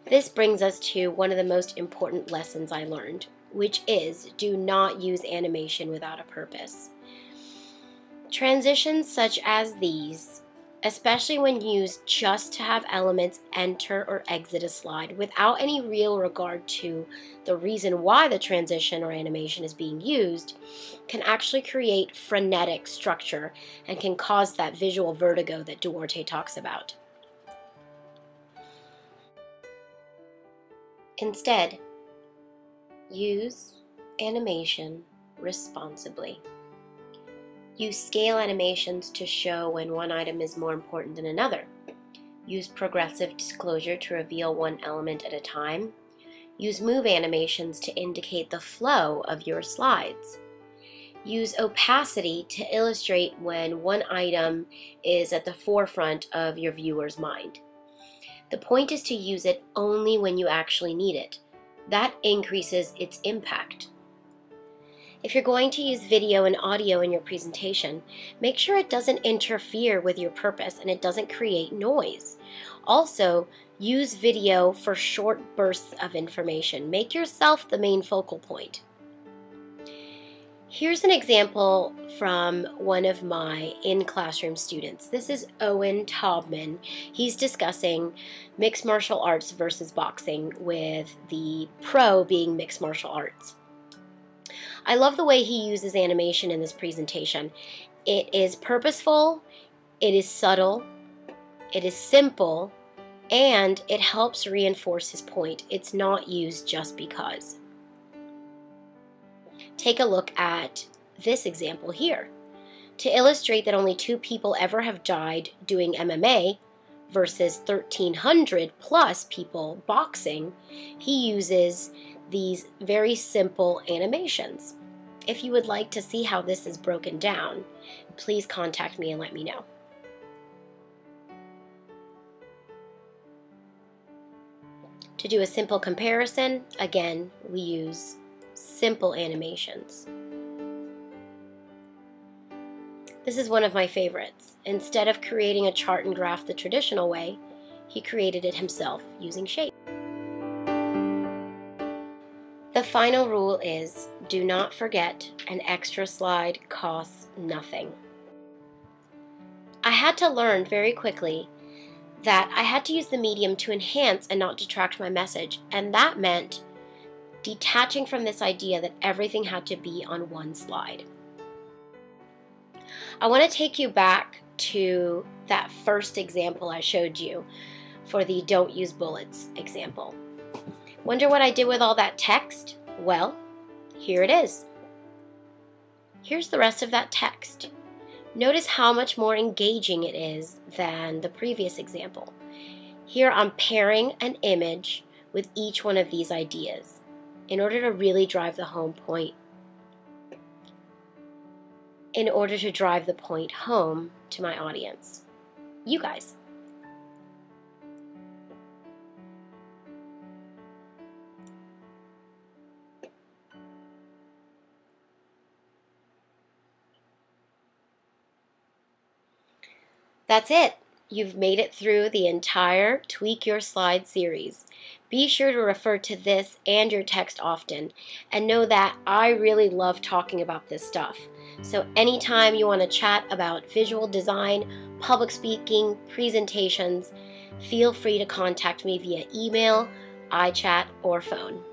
This brings us to one of the most important lessons I learned, which is do not use animation without a purpose. Transitions such as these, especially when used just to have elements enter or exit a slide without any real regard to the reason why the transition or animation is being used, can actually create frenetic structure and can cause that visual vertigo that Duarte talks about. Instead, use animation responsibly. Use scale animations to show when one item is more important than another. Use progressive disclosure to reveal one element at a time. Use move animations to indicate the flow of your slides. Use opacity to illustrate when one item is at the forefront of your viewer's mind. The point is to use it only when you actually need it. That increases its impact. If you're going to use video and audio in your presentation, make sure it doesn't interfere with your purpose and it doesn't create noise. Also, use video for short bursts of information. Make yourself the main focal point. Here's an example from one of my in-classroom students. This is Owen Taubman. He's discussing mixed martial arts versus boxing, with the pro being mixed martial arts. I love the way he uses animation in this presentation. It is purposeful, it is subtle, it is simple, and it helps reinforce his point. It's not used just because. Take a look at this example here. To illustrate that only 2 people ever have died doing MMA versus 1,300 plus people boxing, he uses these very simple animations. If you would like to see how this is broken down, please contact me and let me know. To do a simple comparison, again, we use simple animations. This is one of my favorites. Instead of creating a chart and graph the traditional way, he created it himself using shape. The final rule is, do not forget, an extra slide costs nothing. I had to learn very quickly that I had to use the medium to enhance and not detract my message, and that meant detaching from this idea that everything had to be on one slide. I want to take you back to that first example I showed you for the don't use bullets example. Wonder what I did with all that text? Well, here it is. Here's the rest of that text. Notice how much more engaging it is than the previous example. Here I'm pairing an image with each one of these ideas in order to really drive the home point, in order to drive the point home to my audience, you guys. That's it. You've made it through the entire Tweak Your Slide series. Be sure to refer to this and your text often, and know that I really love talking about this stuff. So anytime you want to chat about visual design, public speaking, presentations, feel free to contact me via email, iChat, or phone.